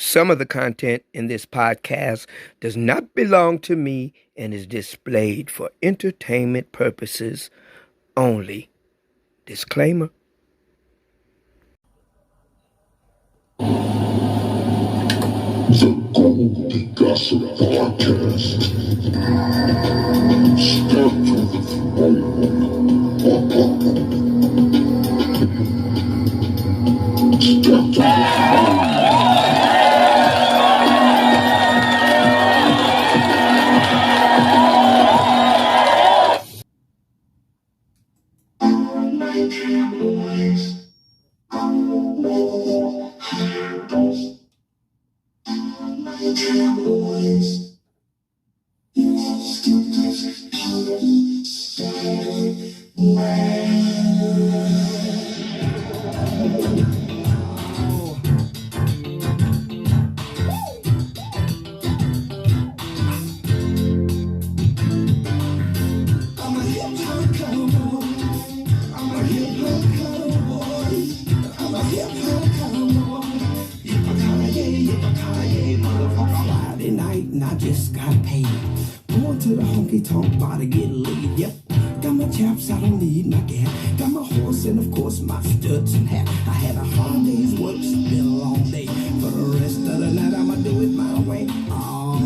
Some of the content in this podcast does not belong to me and is displayed for entertainment purposes only. Disclaimer. The Goldie Gossip Podcast. Start with the and I just got paid. Going to the honky tonk bar to get laid. Yep, got my chaps, I don't need my gas. Got my horse and of course my studs and hat. I had a hard day's work, it's been a long day. For the rest of the night I'ma do it my way. Oh,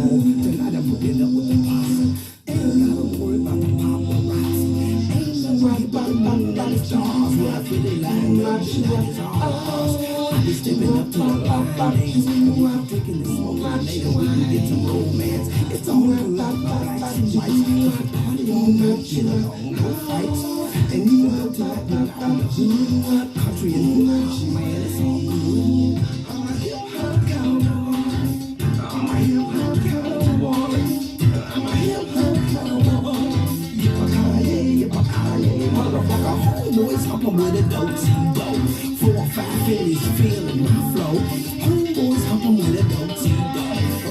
tonight I'm hooking up with the posse. Ain't gotta worry about the paparazzi. Ain't nobody about the stars. Where I feel they lying, where I feel like stars. I be stepping up to the line days. While I'm drinking and smoking, later we can get to romance. It's all about blacks and whites. Party all night, chill on, no fights. And you know tonight we're on the hood. Country and hood, man, it's all good. I'm a hip-hop cowboy. I'm a hip-hop cowboy. I'm a hip-hop cowboy. Yippee-ki-yay, motherfucker. Homeboys hoppin' with a dope-see-do. 4 or 5 pennies feeling my flow. Homeboys hoppin' with a dope-see-do.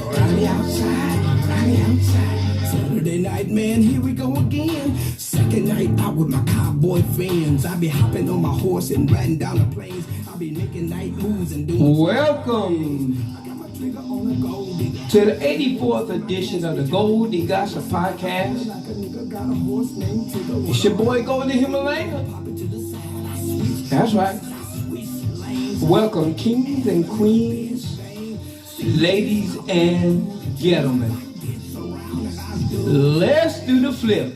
Ride me outside, ride me outside. Saturday night, man, here we go again. Second night out with my cowboy friends. I be hopping on my horse and riding down the plains. I be making night moves and doing. Welcome to the 84th edition of the Goldie Gossip Podcast. It's your boy Goldie Himalaya. That's right. Welcome, kings and queens, ladies and gentlemen. Let's do the flip.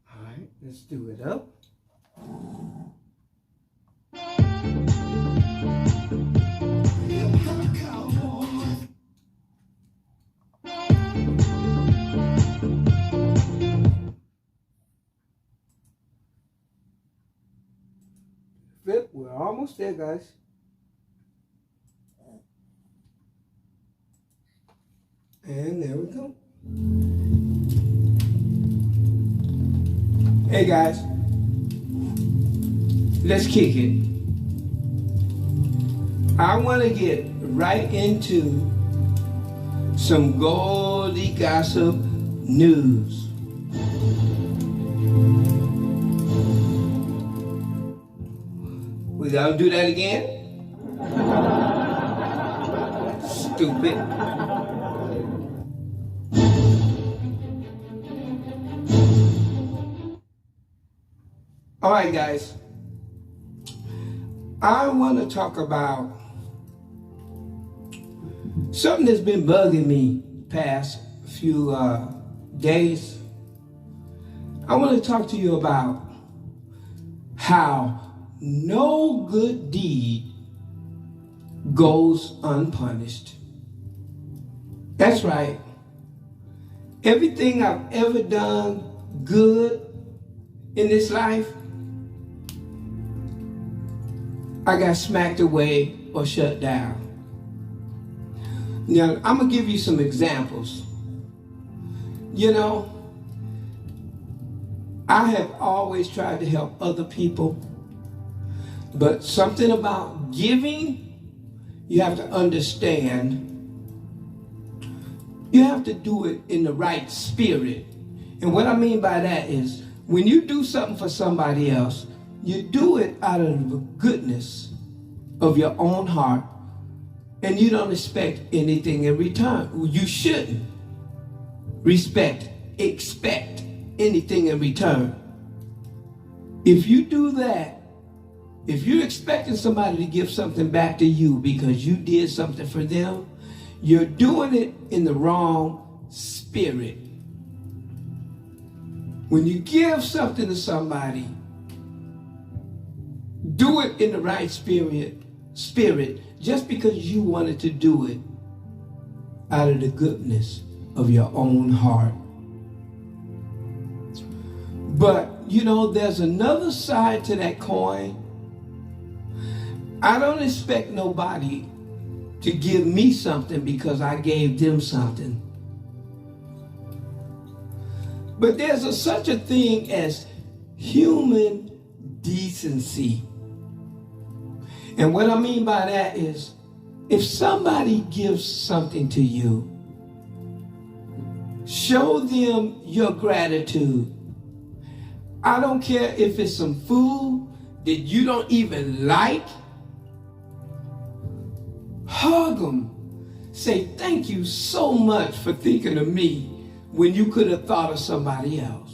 All right, let's do it up. Flip, we're almost there, guys. And there we go. Hey guys, let's kick it. I want to get right into some Goldie Gossip news. We gotta do that again? Stupid. All right, guys. I want to talk about something that's been bugging me past few days. I want to talk to you about how no good deed goes unpunished. That's right. Everything I've ever done good in this life, I got smacked away or shut down. Now, I'm going to give you some examples. You know, I have always tried to help other people, but something about giving, you have to understand, you have to do it in the right spirit. And what I mean by that is, when you do something for somebody else, you do it out of goodness of your own heart, and you don't expect anything in return. You shouldn't expect anything in return. If you do that, if you're expecting somebody to give something back to you because you did something for them, you're doing it in the wrong spirit. When you give something to somebody, do it in the right spirit, just because you wanted to do it out of the goodness of your own heart. But, you know, there's another side to that coin. I don't expect nobody to give me something because I gave them something. But there's such a thing as human decency. And what I mean by that is, if somebody gives something to you, show them your gratitude. I don't care if it's some food that you don't even like. Hug them. Say, thank you so much for thinking of me when you could have thought of somebody else.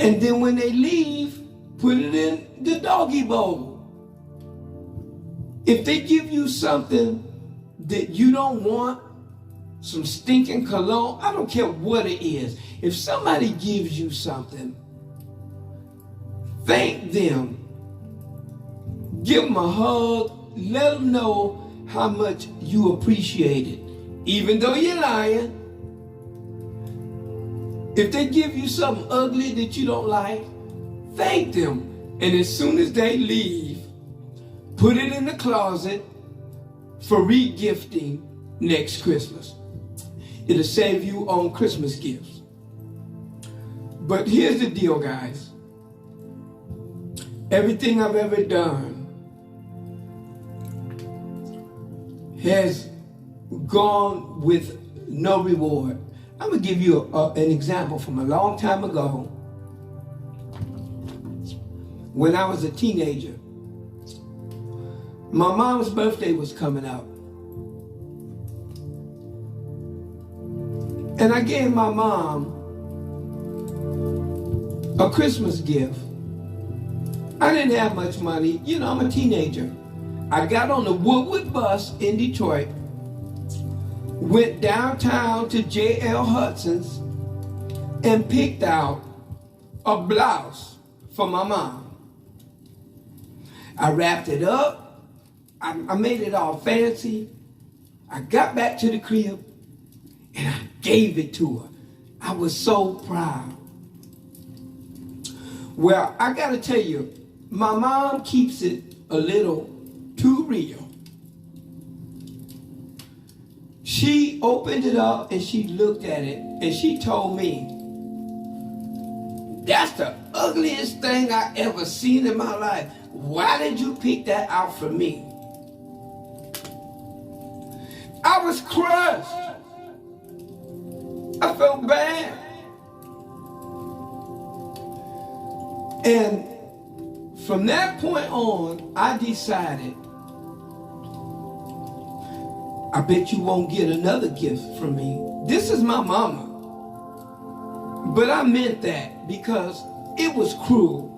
And then when they leave, put it in the doggy bowl. If they give you something that you don't want, some stinking cologne, I don't care what it is. If somebody gives you something, thank them. Give them a hug. Let them know how much you appreciate it. Even though you're lying, if they give you something ugly that you don't like, thank them. And as soon as they leave, put it in the closet for re-gifting next Christmas. It'll save you on Christmas gifts. But here's the deal, guys. Everything I've ever done has gone with no reward. I'm going to give you an example from a long time ago. When I was a teenager, my mom's birthday was coming up. And I gave my mom a Christmas gift. I didn't have much money. You know, I'm a teenager. I got on the Woodward bus in Detroit, went downtown to J.L. Hudson's, and picked out a blouse for my mom. I wrapped it up. I made it all fancy. I got back to the crib, and I gave it to her. I was so proud. Well, I got to tell you, my mom keeps it a little too real. She opened it up and she looked at it and she told me, "That's the ugliest thing I ever seen in my life. Why did you pick that out for me?" I was crushed. I felt bad. And from that point on, I decided, I bet you won't get another gift from me. This is my mama. But I meant that because it was cruel.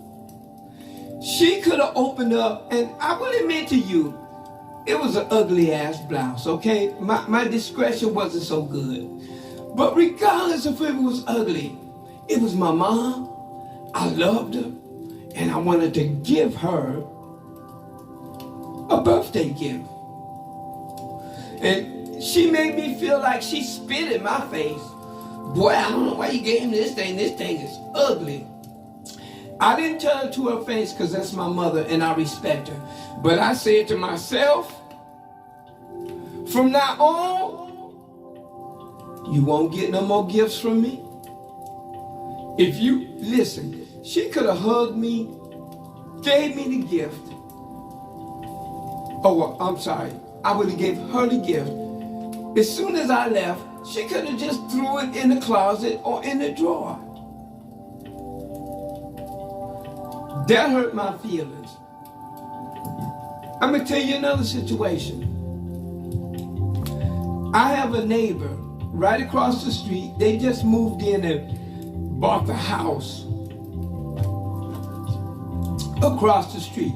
She could have opened up, and I will admit to you, it was an ugly ass blouse, okay? My discretion wasn't so good. But regardless of if it was ugly, it was my mom. I loved her, and I wanted to give her a birthday gift. And she made me feel like she spit in my face. "Boy, I don't know why you gave me this thing. This thing is ugly." I didn't tell her to her face because that's my mother and I respect her. But I said to myself, from now on, you won't get no more gifts from me. If you, listen, she could have hugged me, gave me the gift. Oh, well, I'm sorry. I would have gave her the gift. As soon as I left, she could have just threw it in the closet or in the drawer. That hurt my feelings. I'm going to tell you another situation. I have a neighbor right across the street. They just moved in and bought the house across the street.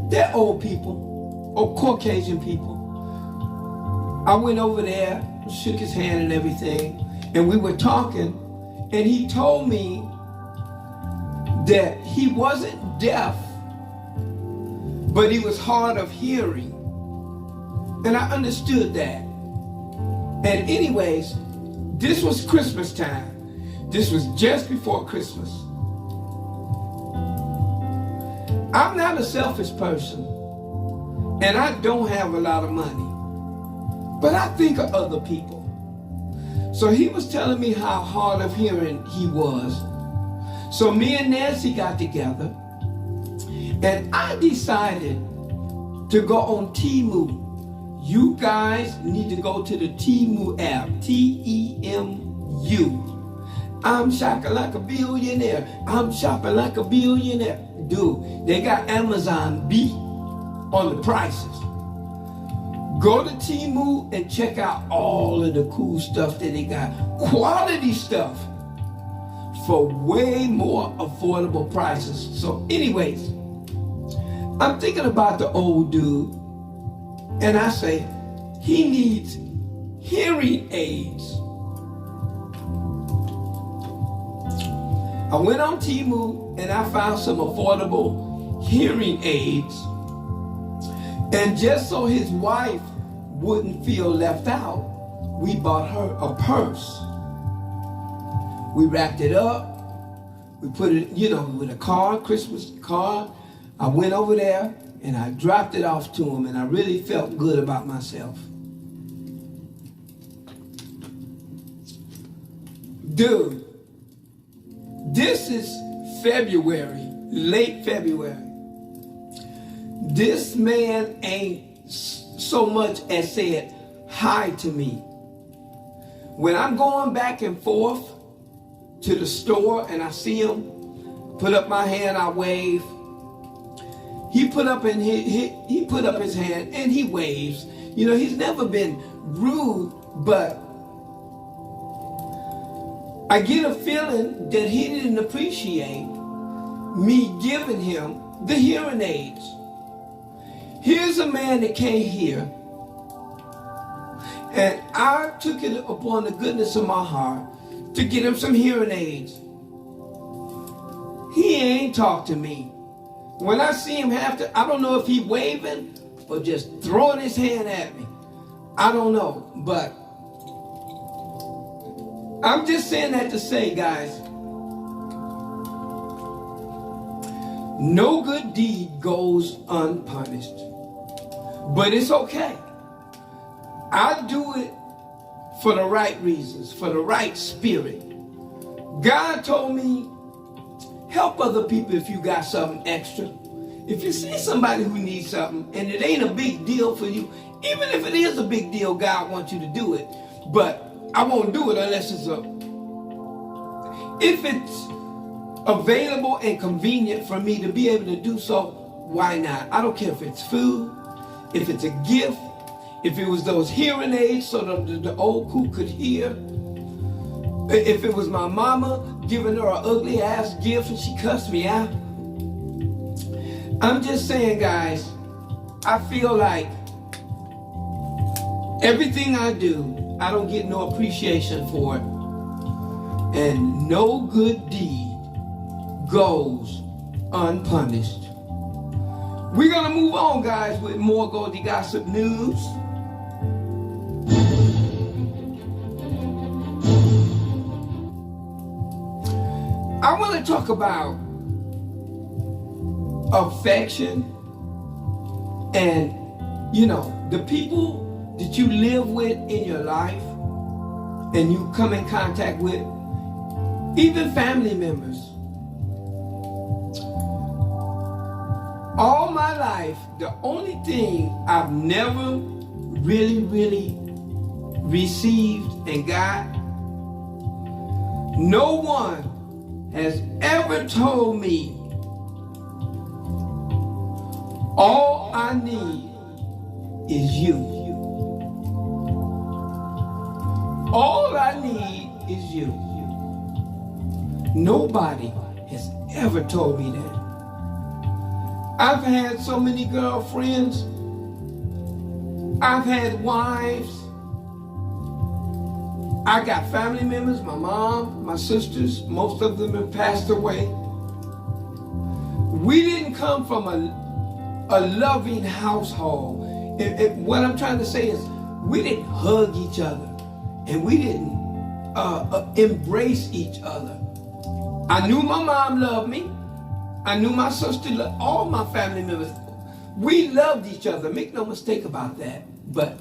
They're old people, or Caucasian people. I went over there, shook his hand and everything, and we were talking, and he told me that he wasn't deaf, but he was hard of hearing. And I understood that. And anyways, this was Christmas time. This was just before Christmas. I'm not a selfish person, and I don't have a lot of money, but I think of other people. So he was telling me how hard of hearing he was. So me and Nancy got together, and I decided to go on Temu. You guys need to go to the Temu app, T-E-M-U. I'm shopping like a billionaire. I'm shopping like a billionaire. Dude, they got Amazon beat on the prices. Go to Temu and check out all of the cool stuff that they got. Quality stuff for way more affordable prices. So anyways, I'm thinking about the old dude, and I say, he needs hearing aids. I went on Temu and I found some affordable hearing aids. And just so his wife wouldn't feel left out, we bought her a purse. We wrapped it up. We put it, with a card, Christmas card. I went over there and I dropped it off to him, and I really felt good about myself. Dude, this is February, late February. This man ain't so much as said hi to me. When I'm going back and forth to the store and I see him, put up my hand, I wave. He put up his hand and he waves. He's never been rude, but I get a feeling that he didn't appreciate me giving him the hearing aids. Here's a man that can't hear, and I took it upon the goodness of my heart to get him some hearing aids. He ain't talk to me. When I see him I don't know if he waving or just throwing his hand at me. I don't know, but I'm just saying that to say, guys, no good deed goes unpunished. But it's okay. I do it for the right reasons, for the right spirit. God told me, help other people if you got something extra. If you see somebody who needs something and it ain't a big deal for you, even if it is a big deal, God wants you to do it. But I won't do it unless if it's available and convenient for me to be able to do so, why not? I don't care if it's food, if it's a gift, if it was those hearing aids so that the old cool could hear, if it was my mama giving her an ugly ass gift and she cussed me out. I'm just saying, guys, I feel like everything I do, I don't get no appreciation for it. And no good deed goes unpunished. We're going to move on, guys, with more Goldie Gossip news. I want to talk about affection and, the people that you live with in your life and you come in contact with, even family members. All my life, the only thing I've never really received and got, no one has ever told me All I need is you. All I need is you. Nobody has ever told me that. I've had so many girlfriends. I've had wives. I got family members, my mom, my sisters, most of them have passed away. We didn't come from a loving household. What I'm trying to say is we didn't hug each other and we didn't embrace each other. I knew my mom loved me. I knew my sister loved all my family members. We loved each other, make no mistake about that. But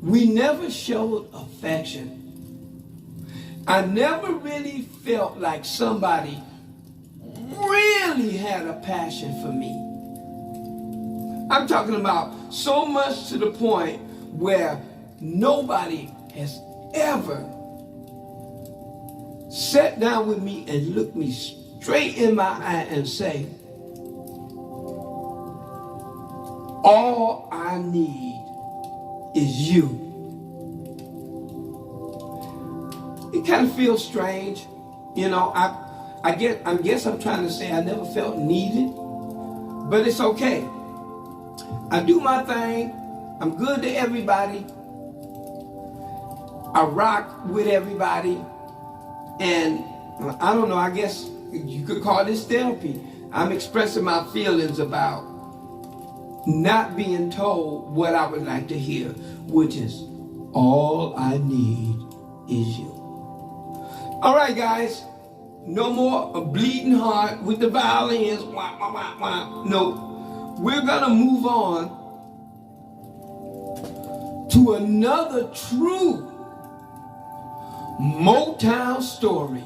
we never showed affection. I never really felt like somebody really had a passion for me. I'm talking about so much to the point where nobody has ever sat down with me and looked me straight in my eye and say, all I need is you. It kind of feels strange. You know, I guess I'm trying to say I never felt needed, but it's okay. I do my thing. I'm good to everybody. I rock with everybody. And I don't know, I guess you could call this therapy. I'm expressing my feelings about not being told what I would like to hear, which is all I need is you. All right, guys, no more a bleeding heart with the violins. Wah, wah, wah, wah. No, we're gonna move on to another true Motown story.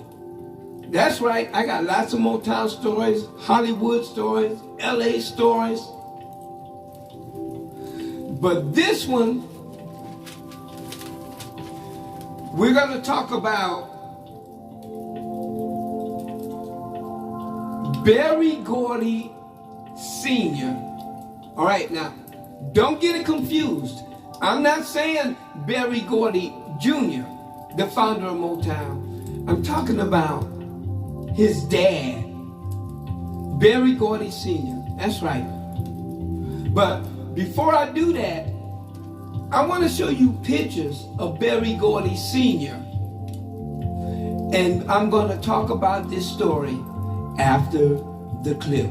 That's right, I got lots of Motown stories, Hollywood stories, LA stories. But this one, we're going to talk about Berry Gordy Sr. All right, now, don't get it confused. I'm not saying Berry Gordy Jr., the founder of Motown. I'm talking about his dad, Berry Gordy Sr. That's right. But before I do that, I want to show you pictures of Berry Gordy Sr. And I'm going to talk about this story after the clip.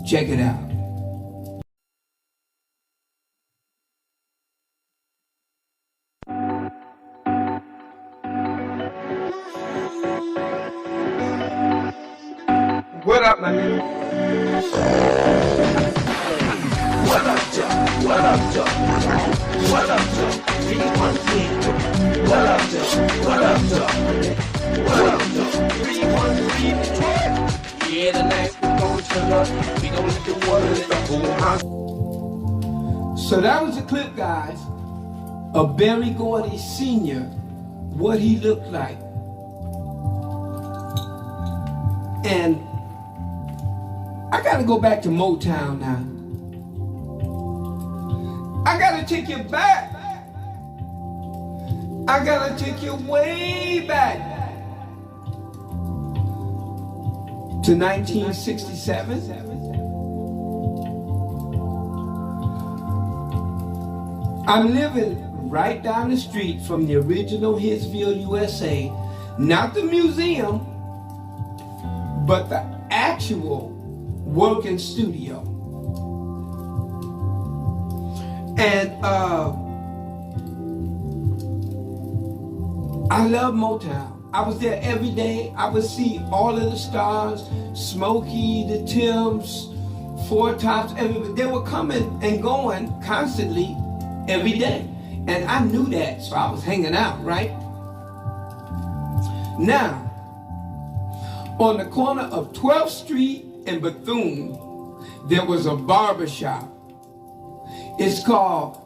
Check it out. What up, my nigga? What up, Joe? What up, Joe? What up, Joe? 313. What up, Joe? What up, Joe? What up, Joe? 313 Detroit. Yeah, the next we gon' chill up. We gon' let the water let the whole house. So that was a clip, guys, of Berry Gordy Sr., what he looked like. And I gotta go back to Motown now. I gotta take you back. I gotta take you way back to 1967. I'm living right down the street from the original Hitsville, USA. Not the museum, but the actual working studio. And I love Motown. I was there every day. I would see all of the stars, Smokey, the Tims, Four Tops, everybody. They were coming and going constantly every day. And I knew that, so I was hanging out, right? Now, on the corner of 12th Street and Bethune, there was a barbershop. It's called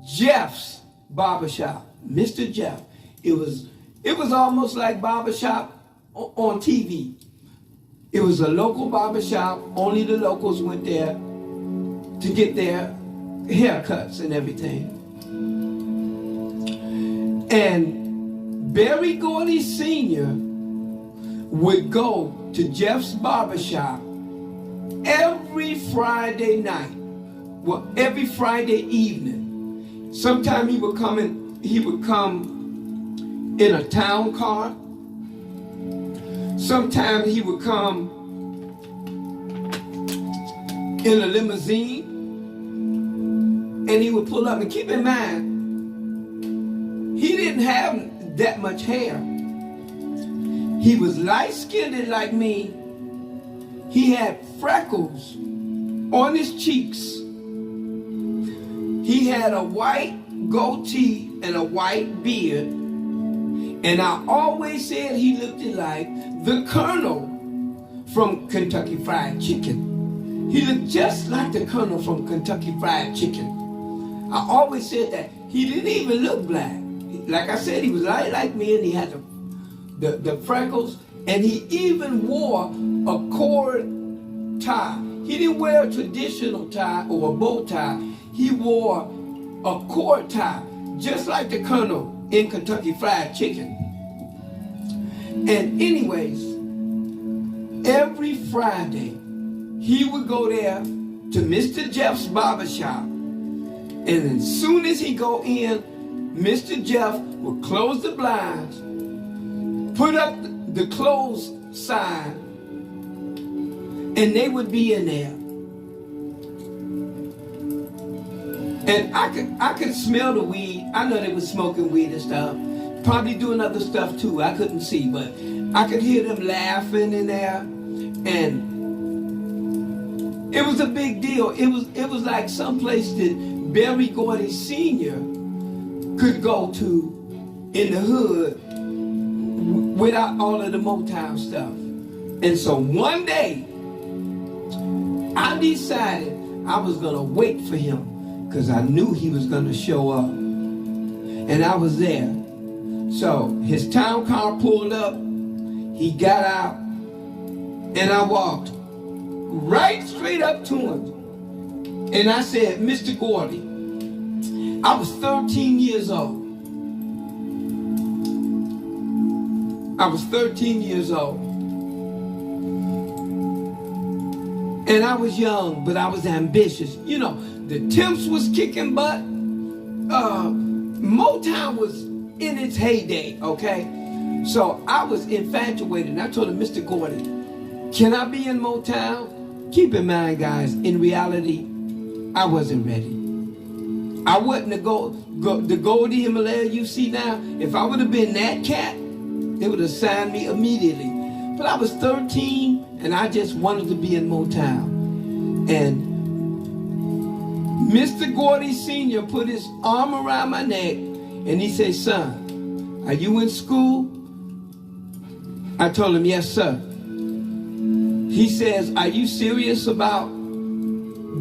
Jeff's Barbershop, Mr. Jeff. It was almost like barbershop on TV. It was a local barbershop. Only the locals went there to get their haircuts and everything. And Berry Gordy Sr. would go to Jeff's barbershop every Friday night. Well, every Friday evening. Sometime he would come in a town car. Sometimes he would come in a limousine, and he would pull up. And keep in mind, he didn't have that much hair. He was light-skinned like me. He had freckles on his cheeks. He had a white goatee and a white beard. And I always said he looked like the Colonel from Kentucky Fried Chicken. He looked just like the Colonel from Kentucky Fried Chicken. I always said that. He didn't even look black. Like I said, he was light like me, and he had the freckles, and he even wore a cord tie. He didn't wear a traditional tie or a bow tie. He wore a cord tie, just like the Colonel in Kentucky Fried Chicken. And anyways, every Friday, he would go there to Mr. Jeff's barbershop. And as soon as he go in, Mr. Jeff would close the blinds, put up the close sign, and they would be in there. And I could smell the weed. I know they was smoking weed and stuff. Probably doing other stuff too. I couldn't see, but I could hear them laughing in there. And it was a big deal. It was like someplace that Berry Gordy Sr. could go to in the hood without all of the Motown stuff. And so one day, I decided I was going to wait for him, because I knew he was going to show up. And I was there. So his town car pulled up, he got out, and I walked right straight up to him. And I said, Mr. Gordy, I was 13 years old. I was 13 years old. And I was young, but I was ambitious. You know, the Temps was kicking butt. Motown was in its heyday, okay? So I was infatuated. And I told him, Mr. Gordy, can I be in Motown? Keep in mind, guys, in reality, I wasn't ready. I wasn't the Goldie Himalaya you see now. If I would have been that cat, they would have signed me immediately. But I was 13, and I just wanted to be in Motown. And Mr. Gordy Sr. put his arm around my neck, and he said, son, are you in school? I told him, yes, sir. He says, are you serious about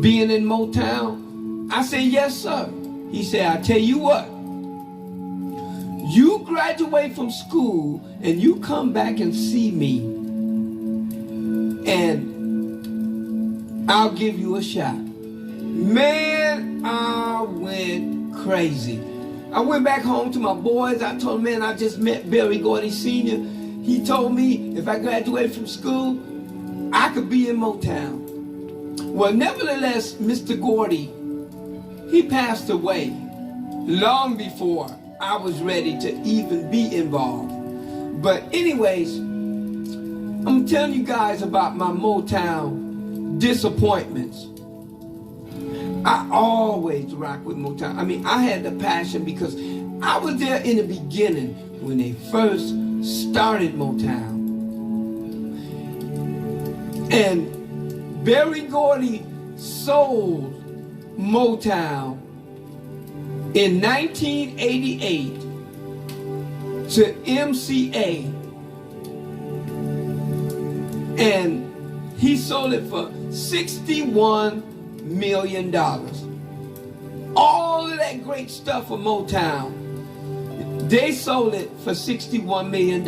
being in Motown? I said, yes, sir. He said, I tell you what, you graduate from school and you come back and see me, and I'll give you a shot. Man, I went crazy. I went back home to my boys. I told them, man, I just met Berry Gordy Sr. He told me if I graduated from school, I could be in Motown. Well, nevertheless, Mr. Gordy, he passed away long before I was ready to even be involved. But anyways, I'm telling you guys about my Motown disappointments. I always rock with Motown. I mean, I had the passion because I was there in the beginning when they first started Motown. And Berry Gordy sold Motown in 1988 to MCA, and he sold it for $61 million. All of that great stuff for Motown, they sold it for $61 million.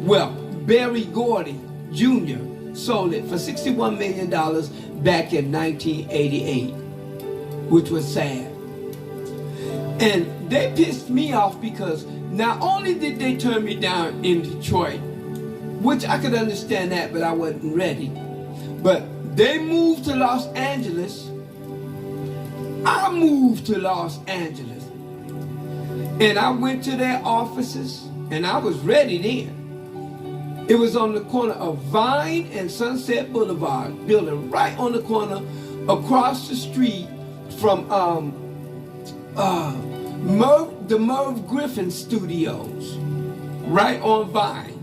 Well, Berry Gordy Jr. sold it for $61 million back in 1988, which was sad. And they pissed me off because not only did they turn me down in Detroit, which I could understand that, but I wasn't ready, but they moved to Los Angeles. I moved to Los Angeles. And I went to their offices, and I was ready then. It was on the corner of Vine and Sunset Boulevard, building right on the corner across the street from the Merv Griffin Studios, right on Vine.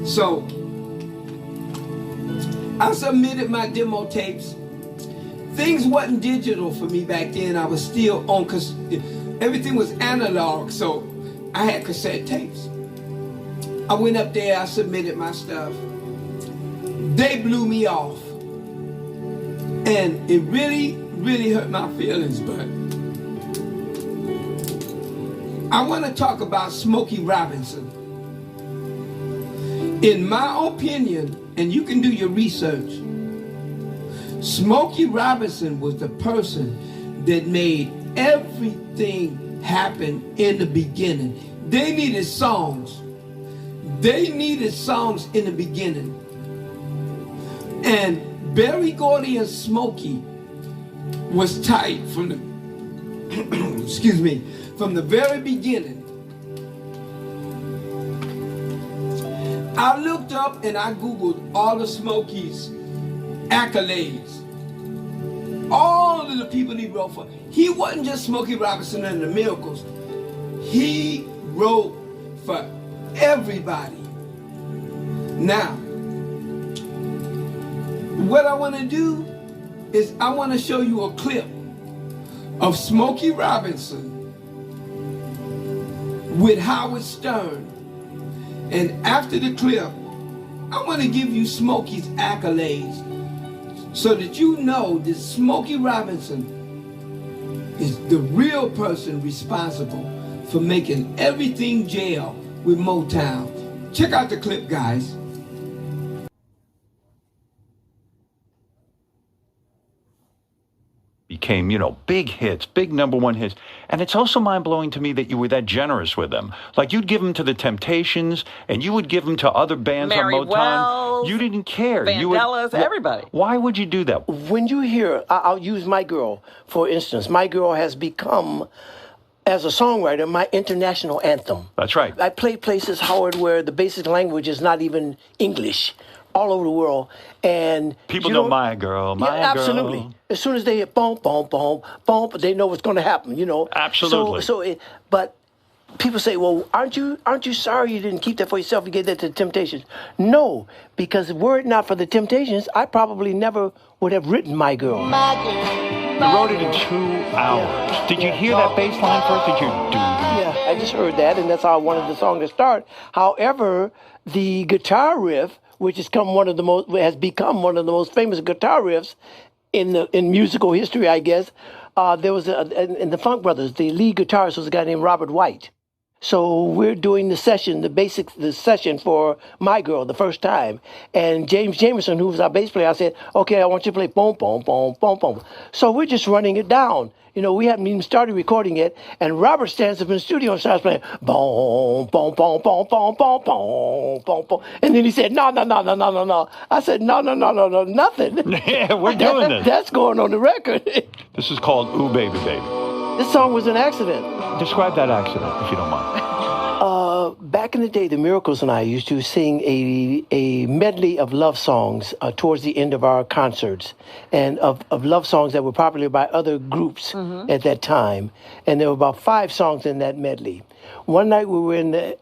So I submitted my demo tapes. Things wasn't digital for me back then. I was still on, because everything was analog, so I had cassette tapes. I went up there, I submitted my stuff. They blew me off. And it really, really hurt my feelings, but I want to talk about Smokey Robinson. In my opinion, and you can do your research, Smokey Robinson was the person that made everything happen in the beginning. They needed songs. They needed songs in the beginning. And Berry Gordy and Smokey was tight from the excuse me, from the very beginning. I looked up and I Googled all of Smokey's accolades. All of the people he wrote for. He wasn't just Smokey Robinson and the Miracles. He wrote for everybody. Now, what I want to do is I want to show you a clip of Smokey Robinson with Howard Stern. And after the clip, I want to give you Smokey's accolades so that you know that Smokey Robinson is the real person responsible for making everything jail with Motown. Check out the clip, guys. Became, big hits, big #1 hits. And it's also mind-blowing to me that you were that generous with them. Like, you'd give them to the Temptations, and you would give them to other bands Mary on Motown. Wells, you didn't care. Vandellas, everybody. Why would you do that? When you hear, I'll use My Girl, for instance. My Girl has become, as a songwriter, my international anthem. That's right. I play places, Howard, where the basic language is not even English, all over the world. And people know My Girl, My Girl. Absolutely. As soon as they hear boom, boom, boom, boom, they know what's going to happen, Absolutely. But people say, well, aren't you sorry you didn't keep that for yourself? You gave that to the Temptations. No, because were it not for the Temptations, I probably never would have written My Girl. You wrote it in 2 hours. Yeah. Did you hear that bass line first? Did you do that? Yeah, I just heard that, and that's how I wanted the song to start. However, the guitar riff, which has become one of the most famous guitar riffs in musical history, I guess. There was in the Funk Brothers, the lead guitarist was a guy named Robert White. So we're doing the session for My Girl the first time. And James Jamerson, who was our bass player, I said, okay, I want you to play boom, boom, boom, boom, boom. So we're just running it down. We hadn't even started recording it. And Robert stands up in the studio and starts playing boom, boom, boom, boom, boom, boom, boom, boom, boom. And then he said, no. I said, no, nothing. Yeah, we're doing this. That's going on the record. This is called Ooh Baby Baby. This song was an accident. Describe that accident, if you don't mind. Back in the day, the Miracles and I used to sing a medley of love songs towards the end of our concerts, and of love songs that were popular by other groups at that time. And there were about 5 songs in that medley. One night we were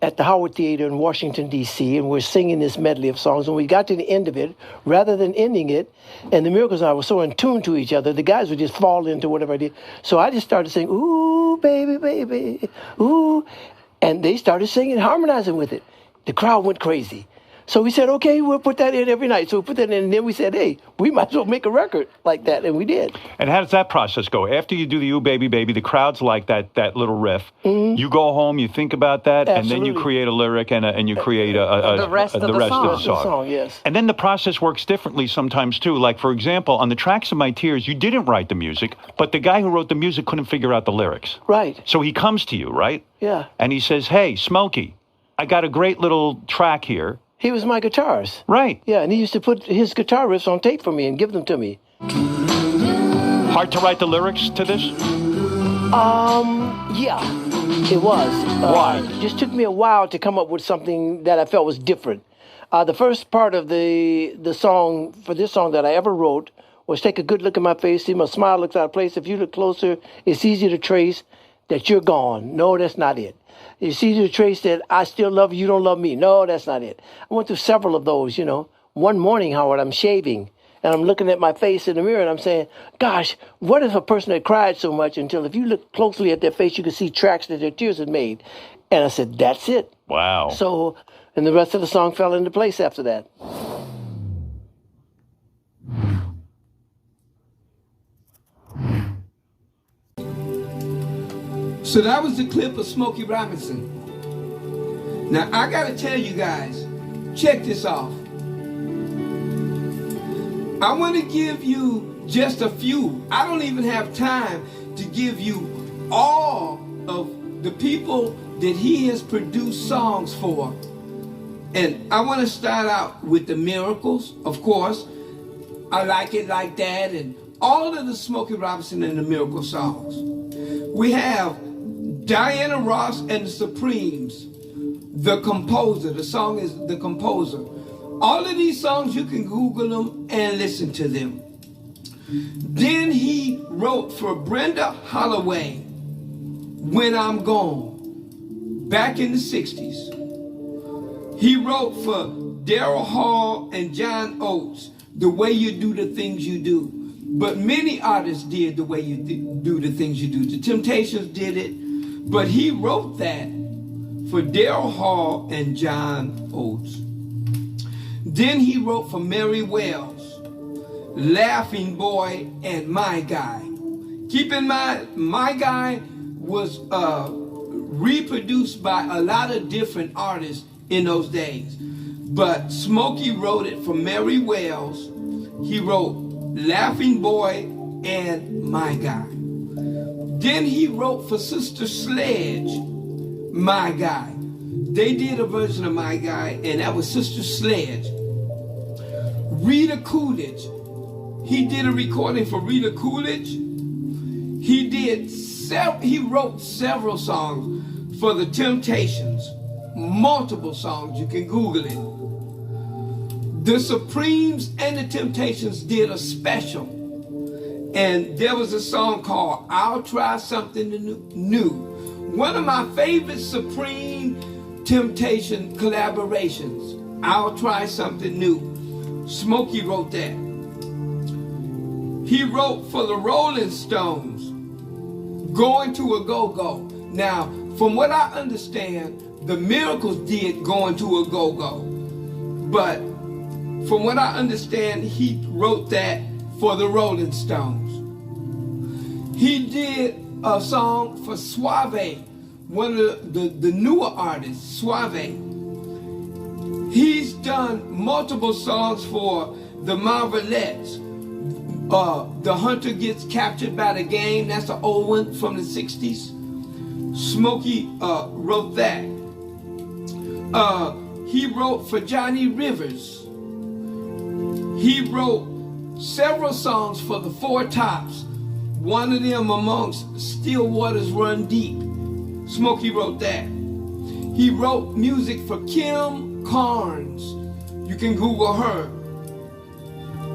at the Howard Theater in Washington, D.C., and we're singing this medley of songs. And we got to the end of it, rather than ending it, and the Miracles and I were so in tune to each other, the guys would just fall into whatever I did. So I just started saying, ooh, baby, baby, ooh. And they started singing, harmonizing with it. The crowd went crazy. So we said, okay, we'll put that in every night. So we put that in, and then we said, hey, we might as well make a record like that, and we did. And how does that process go? After you do the "Ooh Baby Baby," the crowd's like that little riff. Mm-hmm. You go home, you think about that, Absolutely. and then you create a lyric and you create the rest of the song. Yes. And then the process works differently sometimes too. Like for example, on the tracks of My Tears, you didn't write the music, but the guy who wrote the music couldn't figure out the lyrics. Right. So he comes to you, right? Yeah. And he says, "Hey, Smokey, I got a great little track here." He was my guitarist. Right. Yeah, and he used to put his guitar riffs on tape for me and give them to me. Hard to write the lyrics to this? Yeah, it was. Why? It just took me a while to come up with something that I felt was different. The first part of the song, for this song that I ever wrote, was take a good look at my face, see my smile looks out of place. If you look closer, it's easy to trace that you're gone. No, that's not it. It's easy to trace that I still love you, you don't love me. No, that's not it. I went through several of those, One morning, Howard, I'm shaving, and I'm looking at my face in the mirror, and I'm saying, gosh, what if a person had cried so much until if you look closely at their face, you could see tracks that their tears had made. And I said, that's it. Wow. So, and the rest of the song fell into place after that. So that was the clip of Smokey Robinson. Now I gotta tell you guys, check this off. I want to give you just a few. I don't even have time to give you all of the people that he has produced songs for. And I want to start out with the Miracles, of course. I Like It Like That, and all of the Smokey Robinson and the Miracle songs. We have Diana Ross and the Supremes, The Composer. The song is The Composer. All of these songs, you can Google them and listen to them. Then he wrote for Brenda Holloway, When I'm Gone, back in the 60s. He wrote for Daryl Hall and John Oates, The Way You Do the Things You Do. But many artists did The Way You Do the Things You Do. The Temptations did it, but he wrote that for Daryl Hall and John Oates. Then he wrote for Mary Wells, Laughing Boy, and My Guy. Keep in mind, My Guy was reproduced by a lot of different artists in those days. But Smokey wrote it for Mary Wells. He wrote Laughing Boy and My Guy. Then he wrote for Sister Sledge, My Guy. They did a version of My Guy, and that was Sister Sledge. Rita Coolidge, he did a recording for Rita Coolidge. He wrote several songs for the Temptations, multiple songs, you can Google it. The Supremes and the Temptations did a special, and there was a song called I'll Try Something New. One of my favorite Supreme Temptation collaborations, I'll Try Something New. Smokey wrote that. He wrote for the Rolling Stones, Going to a Go-Go. Now, from what I understand, the Miracles did Going to a Go-Go. But from what I understand, he wrote that for the Rolling Stones. He did a song for Suave, one of the newer artists, Suave. He's done multiple songs for the Marvelettes. The Hunter Gets Captured by the Game, that's an old one from the 60s. Smokey wrote that. He wrote for Johnny Rivers. He wrote several songs for the Four Tops. One of them amongst Still Waters Run Deep. Smokey wrote that. He wrote music for Kim Carnes. You can Google her.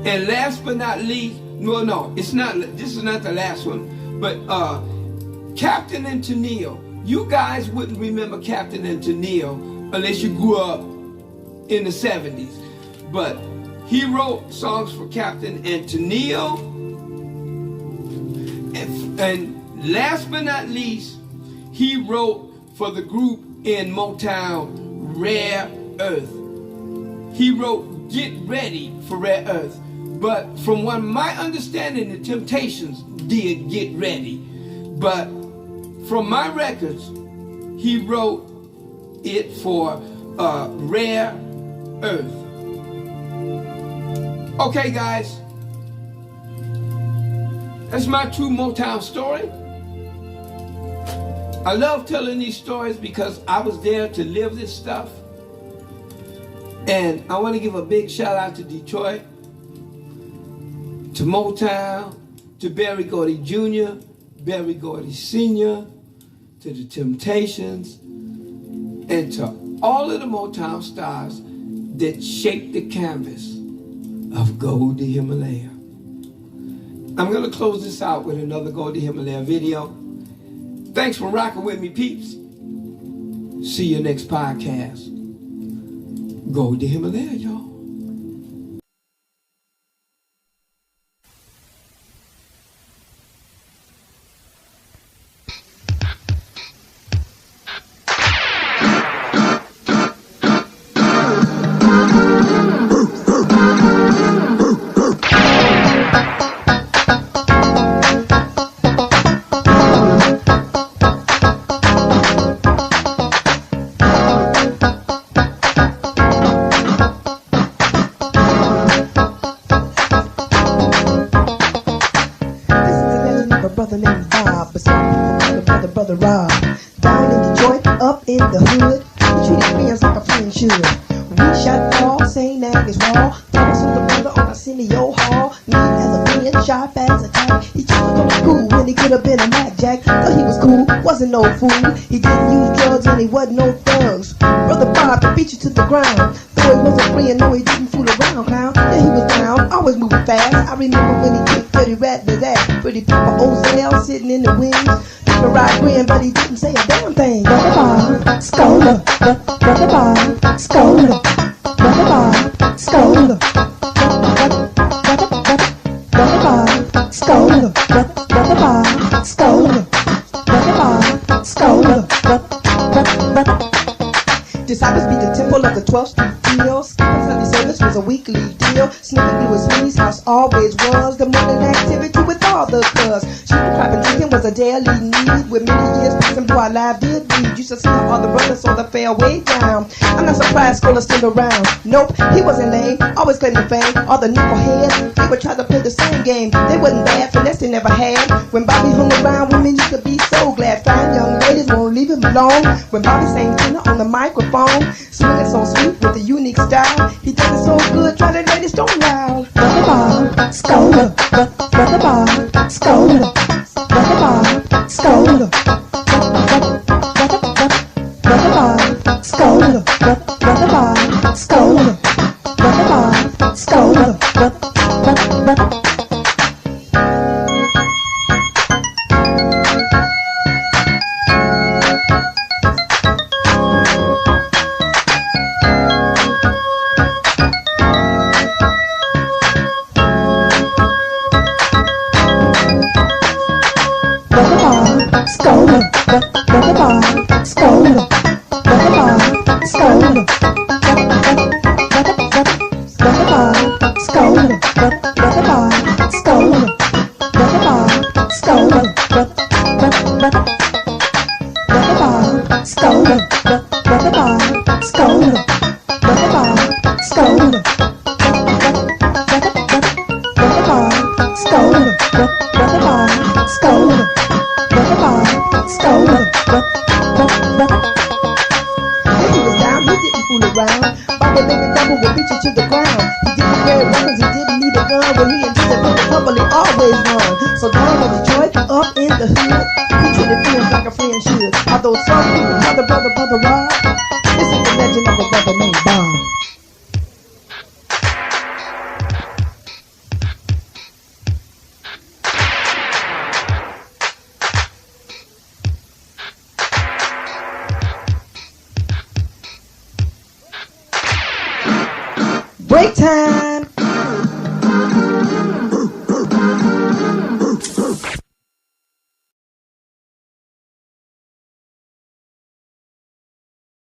And last but not least, no, it's not. This is not the last one. But Captain and Tennille. You guys wouldn't remember Captain and Tennille unless you grew up in the 70s. But he wrote songs for Captain and Tennille. And last but not least, he wrote for the group in Motown, Rare Earth. he wrote Get Ready for Rare Earth. But from what my understanding, the Temptations did Get Ready. But from my records, he wrote it for Rare Earth. Okay, guys, that's my true Motown story. I love telling these stories because I was there to live this stuff. And I want to give a big shout out to Detroit, to Motown, to Berry Gordy Jr., Berry Gordy Sr., to the Temptations, and to all of the Motown stars that shaped the canvas of Goldie Himalaya. I'm going to close this out with another Goldie Himalaya video. Thanks for rocking with me, peeps. See you next podcast. Goldie Himalaya, y'all. Brother named Bob, but some people call him brother Rob. Down in Detroit, up in the hood, we treated friends like a friend should. We shot Paul, St. Agnes Raw, Thomas was the brother on Arsenio Hall. Me as a friend, sharp as a tack. He tried to go to school when he could have been a Mac Jack. Thought he was cool, wasn't no fool. He didn't use drugs and he wasn't no thugs. Brother Bob, the beat you to the ground. Though he was a friend, no he didn't fool around, clown. Yeah, he was down, always moving fast. I remember when he kicked Dirty Rat in his ass. Pretty Papa Ozell sitting in the wings. He ride grin, but he didn't say a damn thing. Brother Bob, Scholar, Brother Bob, Scholar, Brother Bob, Scholar, Brother Bob, Scholar, Brother Bob, Scholar, Brother Bob, Scholar, Disciples beat the temple of the 12th Street deal. Sunday service was a weekly deal. Sniffing through his sweeties house always was the morning activity with all the cuz. Shooting, clapping, drinking was a daily need. With many years passing through our life did read. Used to see how all the brothers saw the fair way down. I'm not surprised Scholar still around. Nope, he wasn't lame, always claiming fame. All the knuckleheads, they would try to play the same game. They wasn't bad, finesse they never had. When Bobby hung around, women used to be so glad. Fine young ladies won't leave him alone. When Bobby sang tenor on the microphone, swinging so sweet with a unique style. He did it so good, try the ladies don't loud. Brother Bob, Scholar, Brother Bob, Scholar, Brother Bob, Scholar, Brother Bob, Scholar, Brother Bob, Scholar, Brother Bob, Scholar, So down in Detroit, up in the hood, we treated friends like a friend should. Although some people call the brother Rob, this is the legend of a brother named Bob. Break time!